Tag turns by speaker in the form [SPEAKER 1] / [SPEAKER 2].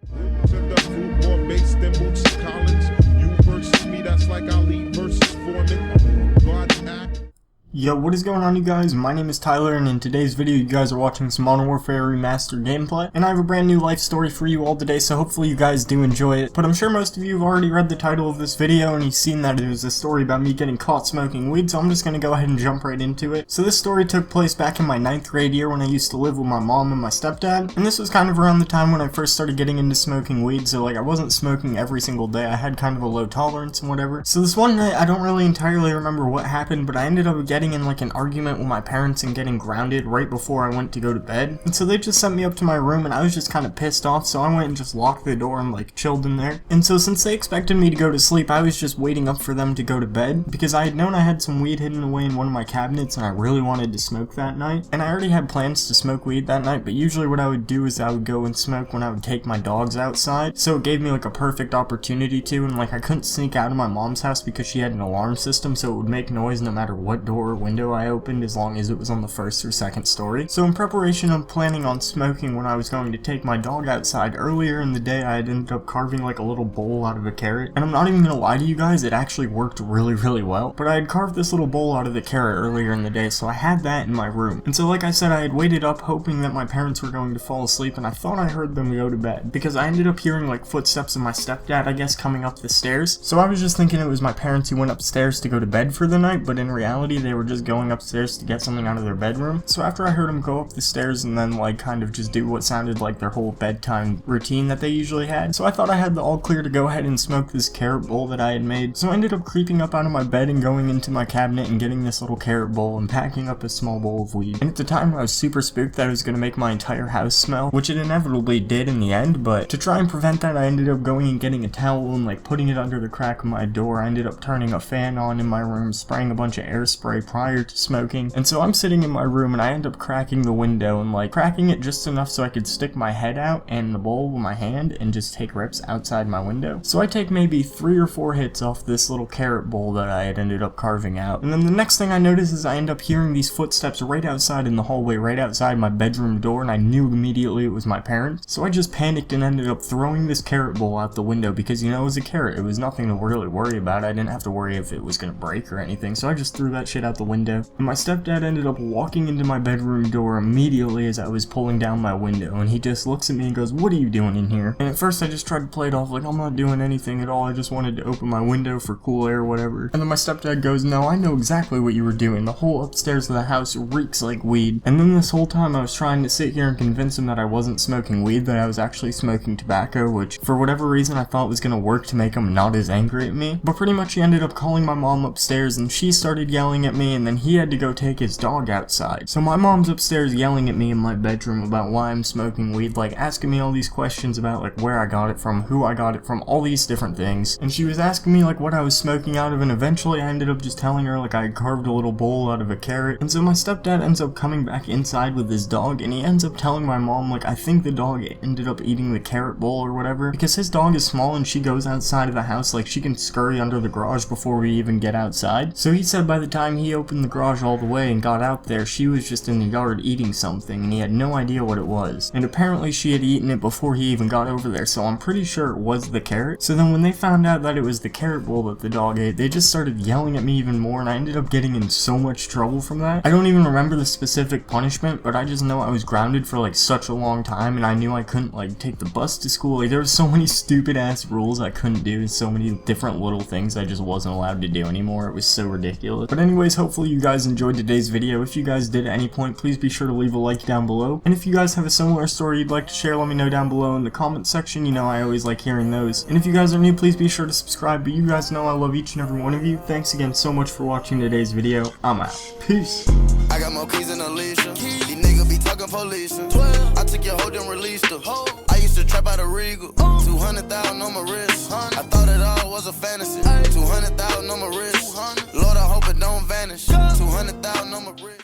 [SPEAKER 1] To the food more bass than Boots Collins. You versus me, that's like Ali versus Foreman. God's act.
[SPEAKER 2] Yo, what is going on, you guys? My name is Tyler, and in today's video you guys are watching some Modern Warfare Remastered gameplay, and I have a brand new life story for you all today, so hopefully you guys do enjoy it. But I'm sure most of you have already read the title of this video and you've seen that it was a story about me getting caught smoking weed, so I'm just gonna go ahead and jump right into it. So this story took place back in my 9th grade year when I used to live with my mom and my stepdad, and this was kind of around the time when I first started getting into smoking weed, so like I wasn't smoking every single day. I had kind of a low tolerance and whatever. So this one night, I don't really entirely remember what happened, but I ended up getting in like an argument with my parents and getting grounded right before I went to go to bed. And so they just sent me up to my room, and I was just kind of pissed off, so I went and just locked the door and like chilled in there. And so since they expected me to go to sleep, I was just waiting up for them to go to bed because I had known I had some weed hidden away in one of my cabinets and I really wanted to smoke that night. And I already had plans to smoke weed that night, but usually what I would do is I would go and smoke when I would take my dogs outside. So it gave me like a perfect opportunity to, and like I couldn't sneak out of my mom's house because she had an alarm system, so it would make noise no matter what door or window I opened, as long as it was on the first or second story. So in preparation of planning on smoking when I was going to take my dog outside, earlier in the day I had ended up carving like a little bowl out of a carrot. And I'm not even gonna lie to you guys, it actually worked really well. But I had carved this little bowl out of the carrot earlier in the day, so I had that in my room. And so like I said, I had waited up hoping that my parents were going to fall asleep, and I thought I heard them go to bed because I ended up hearing like footsteps of my stepdad, I guess, coming up the stairs. So I was just thinking it was my parents who went upstairs to go to bed for the night, but in reality they were just going upstairs to get something out of their bedroom. So after I heard them go up the stairs and then like kind of just do what sounded like their whole bedtime routine that they usually had, so I thought I had the all clear to go ahead and smoke this carrot bowl that I had made. So I ended up creeping up out of my bed and going into my cabinet and getting this little carrot bowl and packing up a small bowl of weed. And at the time I was super spooked that it was going to make my entire house smell, which it inevitably did in the end, but to try and prevent that I ended up going and getting a towel and like putting it under the crack of my door. I ended up turning a fan on in my room, spraying a bunch of air spray prior to smoking, and so I'm sitting in my room and I end up cracking the window and like cracking it just enough so I could stick my head out and the bowl with my hand and just take rips outside my window. So I take maybe 3 or 4 hits off this little carrot bowl that I had ended up carving out, and then the next thing I notice is I end up hearing these footsteps right outside in the hallway, right outside my bedroom door, and I knew immediately it was my parents. So I just panicked and ended up throwing this carrot bowl out the window because, you know, it was a carrot. It was nothing to really worry about. I didn't have to worry if it was gonna break or anything, so I just threw that shit out the window. And my stepdad ended up walking into my bedroom door immediately as I was pulling down my window, and he just looks at me and goes, "What are you doing in here?" And at first I just tried to play it off like I'm not doing anything at all, I just wanted to open my window for cool air or whatever. And then my stepdad goes, "No, I know exactly what you were doing. The whole upstairs of the house reeks like weed." And then this whole time I was trying to sit here and convince him that I wasn't smoking weed, that I was actually smoking tobacco, which for whatever reason I thought was gonna work to make him not as angry at me. But pretty much he ended up calling my mom upstairs and she started yelling at me, and then he had to go take his dog outside. So my mom's upstairs yelling at me in my bedroom about why I'm smoking weed, like asking me all these questions about like where I got it from, who I got it from, all these different things. And she was asking me like what I was smoking out of, and eventually I ended up just telling her like I had carved a little bowl out of a carrot. And so my stepdad ends up coming back inside with his dog, and he ends up telling my mom like I think the dog ended up eating the carrot bowl or whatever, because his dog is small and she goes outside of the house, like she can scurry under the garage before we even get outside. So he said by the time he opened the garage all the way and got out there, she was just in the yard eating something, and he had no idea what it was. And apparently she had eaten it before he even got over there, so I'm pretty sure it was the carrot. So then when they found out that it was the carrot bowl that the dog ate, they just started yelling at me even more, and I ended up getting in so much trouble from that. I don't even remember the specific punishment, but I just know I was grounded for like such a long time, and I knew I couldn't like take the bus to school. Like there were so many stupid ass rules I couldn't do, and so many different little things I just wasn't allowed to do anymore. It was so ridiculous. But anyways, hopefully you guys enjoyed today's video. If you guys did at any point, please be sure to leave a like down below. And if you guys have a similar story you'd like to share, let me know down below in the comment section. You know I always like hearing those. And if you guys are new, please be sure to subscribe. But you guys know I love each and every one of you. Thanks again so much for watching today's video. I'm out. Peace.
[SPEAKER 3] I got more keys than Alicia. These niggas be talking police. 12. I took your hoe and released her. I used to trap out a Regal. 200,000 on my wrist. I thought it all was a fantasy. 200,000 on my wrist. Lord, I hope it don't vanish. 200,000 on my wrist.